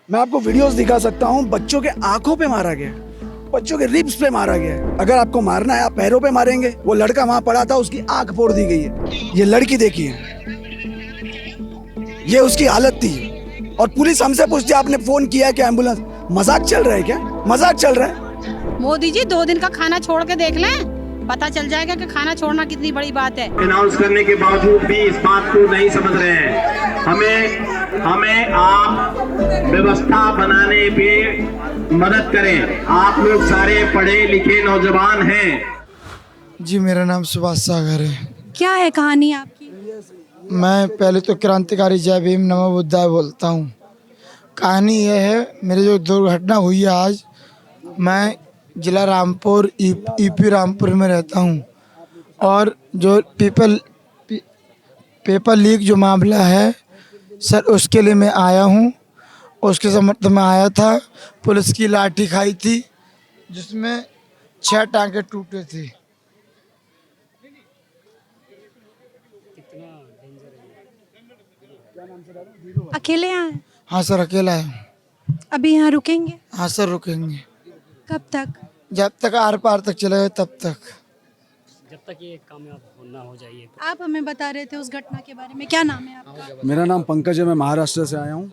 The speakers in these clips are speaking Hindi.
मैं आपको वीडियोस दिखा सकता हूँ, बच्चों के आंखों पे मारा गया, बच्चों के रिब्स पे मारा गया है। अगर आपको मारना है आप पैरों पे मारेंगे। वो लड़का वहां पड़ा था, उसकी आंख फोड़ दी गई है। ये लड़की देखिए, ये उसकी हालत थी। और पुलिस हमसे पूछती है आपने फोन किया है क्या एम्बुलेंस? मजाक चल रहा है क्या? मजाक चल रहा है? मोदी जी 2 दिन का खाना छोड़ के देख लें, पता चल जाएगा कि खाना छोड़ना कितनी बड़ी बात है। अनाउंस करने के बावजूद भी इस बात को नहीं समझ रहे हैं। हमें आप व्यवस्था बनाने पे मदद करें। आप लोग सारे पढ़े लिखे नौजवान हैं। जी मेरा नाम सुभाष सागर है। क्या है कहानी आपकी? मैं पहले तो क्रांतिकारी जय भीम नमो बुद्धाय बोलता हूँ। कहानी यह है, मेरी जो दुर्घटना हुई है आज, मैं जिला रामपुर ईपी रामपुर में रहता हूँ और जो पेपर लीक जो मामला है सर, उसके लिए मैं आया हूँ। उसके समर्थन में आया था। पुलिस की लाठी खाई थी जिसमें 6 टांके टूटे थे। अकेले आए? हाँ सर, अकेला है। अभी यहाँ रुकेंगे? हाँ सर, रुकेंगे। कब तक? जब तक आर पार तक चलेगा तब तक। जब तक ये कामयाब ना हो जाए। आप हमें बता रहे थे उस घटना के बारे में, क्या नाम है आपका? मेरा नाम पंकज है, मैं महाराष्ट्र से आया हूँ।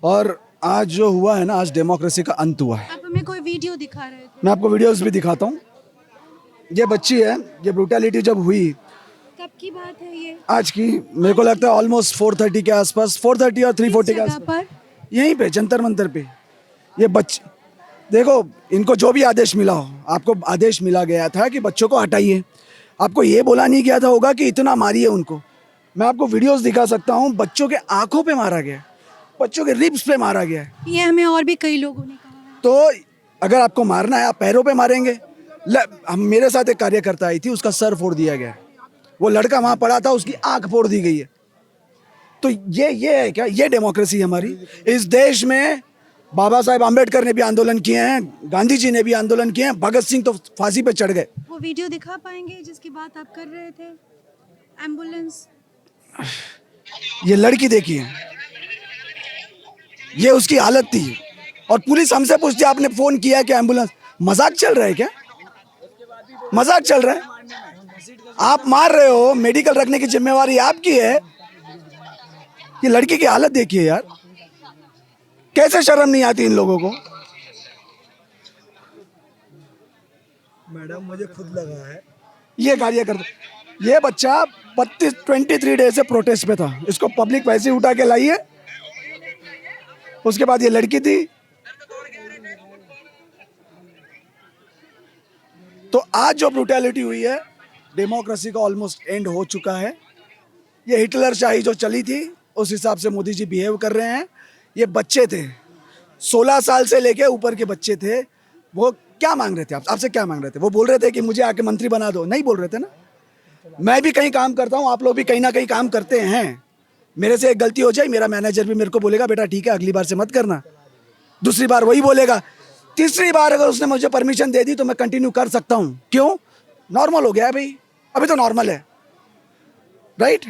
और आज जो हुआ है ना, आज डेमोक्रेसी का अंत हुआ है। आप हमें कोई वीडियो दिखा रहे थे। मैं आपको वीडियोस भी दिखाता हूँ। ये बच्ची है, ये ब्रूटैलिटी जब हुई, कब की बात है ये? आज की, मेरे को लगता है ऑलमोस्ट 4:30 के आसपास, 4:30 और 3:40 के जगह आसपास, पर? यहीं पे जंतर मंतर पे। ये बच्चे देखो, इनको जो भी आदेश मिला हो, आपको आदेश मिला गया था कि बच्चों को हटाइए। आपको ये बोला नहीं गया था होगा कि इतना मारिए उनको। मैं आपको वीडियोस दिखा सकता हूँ, बच्चों के आंखों पे मारा गया, बच्चों के रिब्स पे मारा गया है। ये हमें और भी कई लोगों ने कहा है। तो अगर आपको मारना है आप पैरों पे मारेंगे। हम मेरे साथ एक कार्यकर्ता आई थी, उसका सर फोड़ दिया गया। वो लड़का वहां पड़ा था, उसकी आंख फोड़ दी गई है। तो ये है क्या? ये डेमोक्रेसी हमारी इस देश में? बाबा साहेब आम्बेडकर ने भी आंदोलन किए हैं, गांधी जी ने भी आंदोलन किए हैं, भगत सिंह तो फांसी पे चढ़ गए। वो वीडियो दिखा पाएंगे जिसकी बात आप कर रहे थे? एम्बुलेंस? ये लड़की देखिए, ये उसकी हालत थी। और पुलिस हमसे पूछती है आपने फोन किया है क्या एम्बुलेंस? मजाक चल रहा है क्या? मजाक चल रहा है? आप मार रहे हो, मेडिकल रखने की जिम्मेवारी आपकी है। ये लड़की की हालत देखिए यार, कैसे शर्म नहीं आती इन लोगों को। मैडम मुझे खुद लगा है ये कार्यकर्ता। ये बच्चा 23 डेज से प्रोटेस्ट पे था, इसको पब्लिक वैसे ही उठा के लाई है। उसके बाद ये लड़की थी। तो आज जो ब्रूटैलिटी हुई है, डेमोक्रेसी का ऑलमोस्ट एंड हो चुका है। ये हिटलर शाही जो चली थी, उस हिसाब से मोदी जी बिहेव कर रहे हैं। ये बच्चे थे, 16 साल से लेके ऊपर के बच्चे थे। वो क्या मांग रहे थे? आपसे क्या मांग रहे थे? वो बोल रहे थे कि मुझे आके मंत्री बना दो? नहीं बोल रहे थे ना। मैं भी कहीं काम करता हूँ, आप लोग भी कहीं ना कहीं काम करते हैं। मेरे से एक गलती हो जाए, मेरा मैनेजर भी मेरे को बोलेगा बेटा ठीक है अगली बार से मत करना। दूसरी बार वही बोलेगा। तीसरी बार अगर उसने मुझे परमिशन दे दी तो मैं कंटिन्यू कर सकता हूँ। क्यों? नॉर्मल हो गया है भाई, अभी तो नॉर्मल है, राइट?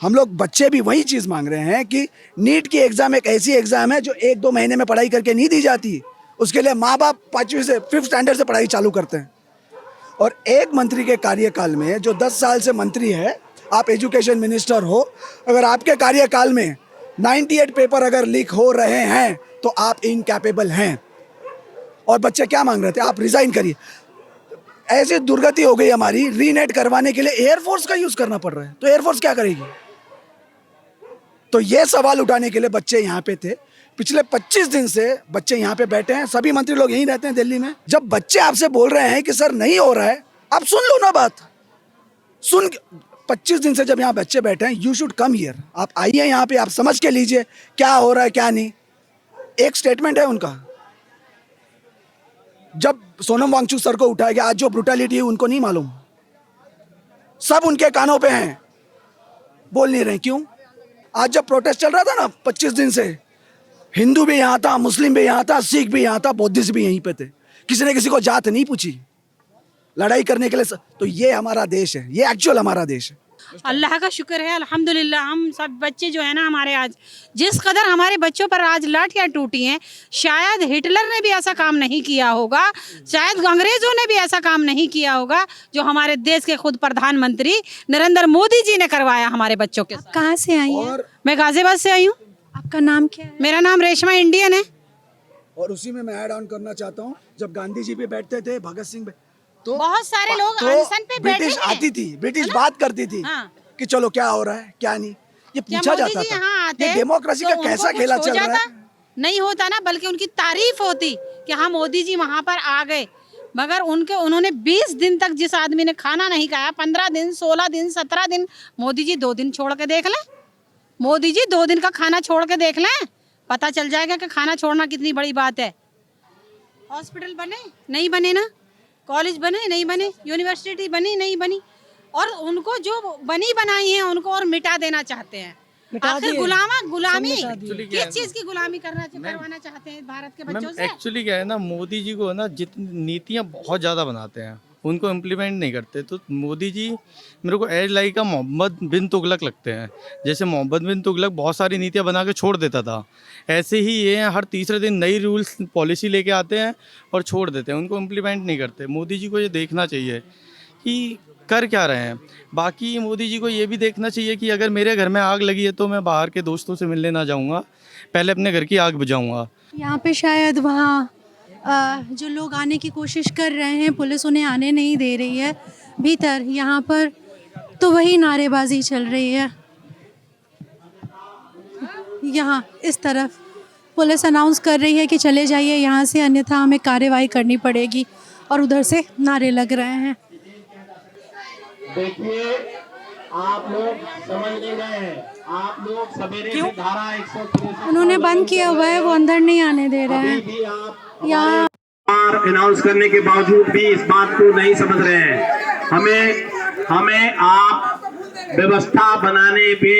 हम लोग बच्चे भी वही चीज़ मांग रहे हैं कि नीट की एग्ज़ाम एक ऐसी एग्ज़ाम है जो 1-2 महीने में पढ़ाई करके नहीं दी जाती। उसके लिए माँ बाप 5वीं से 5th स्टैंडर्ड से पढ़ाई चालू करते हैं। और एक मंत्री के कार्यकाल में, जो 10 साल से मंत्री है, आप एजुकेशन मिनिस्टर हो, अगर आपके कार्यकाल में 98 पेपर अगर लीक हो रहे हैं तो आप इनकैपेबल हैं। और बच्चे क्या मांग रहे थे? आप रिजाइन करिए। ऐसी दुर्गति हो गई हमारी, रीनेट करवाने के लिए एयरफोर्स का यूज करना पड़ रहा है। तो एयरफोर्स क्या करेगी? तो ये सवाल उठाने के लिए बच्चे यहाँ पे थे। पिछले 25 दिन से बच्चे यहाँ पे बैठे हैं। सभी मंत्री लोग यहीं रहते हैं दिल्ली में। जब बच्चे आपसे बोल रहे हैं कि सर नहीं हो रहा है, आप सुन लो ना बात। 25 दिन से जब यहाँ बच्चे बैठे हैं, यू शुड कम हियर। आप आइए यहाँ पे, आप समझ के लीजिए क्या हो रहा है क्या नहीं। एक स्टेटमेंट है उनका, जब सोनम वांगचुक सर को उठाया गया, आज जो ब्रूटैलिटी है उनको नहीं मालूम, सब उनके कानों पे हैं, बोल नहीं रहे। क्यों? आज जब प्रोटेस्ट चल रहा था ना 25 दिन से, हिंदू भी यहाँ था, मुस्लिम भी यहाँ था, सिख भी यहाँ था, बौद्धिस्ट भी यहीं पे थे। किसी ने किसी को जात नहीं पूछी लड़ाई करने के लिए। तो ये हमारा देश है, ये एक्चुअल हमारा देश है। अल्लाह का शुक्र है, अल्हम्दुलिल्लाह। हम सब बच्चे जो है ना हमारे, आज जिस कदर हमारे बच्चों पर आज लाठियाँ टूटी हैं, शायद हिटलर ने भी ऐसा काम नहीं किया होगा, शायद अंग्रेजों ने भी ऐसा काम नहीं किया होगा जो हमारे देश के खुद प्रधानमंत्री नरेंद्र मोदी जी ने करवाया हमारे बच्चों के साथ। कहाँ से आई हैं? और मैं गाजियाबाद से आई हूँ। आपका नाम क्या है? मेरा नाम रेशमा इंडियन है। और उसी में मैं ऐड ऑन करना चाहता हूँ, जब गांधी जी पे बैठते थे, भगत सिंह पे, तो बहुत सारे लोग अनशन पे बैठे ब्रिटिश हैं। आती थी, ब्रिटिश बात करती थी हाँ। कि चलो क्या हो रहा है क्या नहीं, ये क्या पूछा मोदी जाता जी था। यहाँ आते ये डेमोक्रेसी तो का उनको कैसा कुछ खेला हो चल रहा जाता? है। नहीं होता ना, बल्कि उनकी तारीफ होती कि हाँ मोदी जी वहां पर आ गए। मगर उन्होंने 20 दिन तक जिस आदमी ने खाना नहीं खाया, 15 दिन 16 दिन 17 दिन, मोदी जी 2 दिन छोड़ के देख लें, मोदी जी 2 दिन का खाना छोड़ के देख लें, पता चल जाएगा कि खाना छोड़ना कितनी बड़ी बात है। हॉस्पिटल बने नहीं बने ना, कॉलेज बने नहीं बने, यूनिवर्सिटी बनी नहीं बनी, और उनको जो बनी बनाई है उनको और मिटा देना चाहते हैं। आखिर गुलामी किस चीज की गुलामी करवाना चाहते हैं भारत के बच्चों से? एक्चुअली क्या है ना, मोदी जी को ना जितनी नीतियाँ बहुत ज़्यादा बनाते हैं, उनको इम्प्लीमेंट नहीं करते। तो मोदी जी मेरे को एज लाइक का मोहम्मद बिन तुगलक लगते हैं। जैसे मोहम्मद बिन तुगलक बहुत सारी नीतियाँ बना के छोड़ देता था, ऐसे ही ये हर तीसरे दिन नई रूल्स पॉलिसी लेके आते हैं और छोड़ देते हैं, उनको इम्प्लीमेंट नहीं करते। मोदी जी को ये देखना चाहिए कि कर क्या रहे हैं। बाकी मोदी जी को ये भी देखना चाहिए कि अगर मेरे घर में आग लगी है तो मैं बाहर के दोस्तों से मिलने ना जाऊँगा, पहले अपने घर की आग बुझाऊँगा। यहाँ पे शायद वहाँ जो लोग आने की कोशिश कर रहे हैं, पुलिस उन्हें आने नहीं दे रही है भीतर। यहाँ पर तो वही नारेबाजी चल रही है। यहाँ इस तरफ पुलिस अनाउंस कर रही है कि चले जाइए यहाँ से, अन्यथा हमें कार्रवाई करनी पड़ेगी, और उधर से नारे लग रहे हैं। देखिए आप लोग समझ नहीं रहे हैं, आप लोग सवेरे से धारा 163 उन्होंने बंद किया हुआ है, वो अंदर नहीं आने दे रहे हैं। भी आप यहाँ अनाउंस करने के बावजूद भी इस बात को नहीं समझ रहे हैं। हमें आप व्यवस्था बनाने पे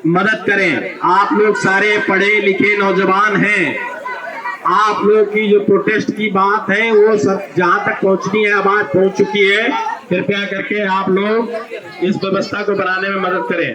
मदद करें। आप लोग सारे पढ़े लिखे नौजवान हैं, आप लोग की जो प्रोटेस्ट की बात है वो सब जहां तक पहुंचनी है आवाज पहुंच चुकी है। कृपया करके आप लोग इस व्यवस्था को बनाने में मदद करें।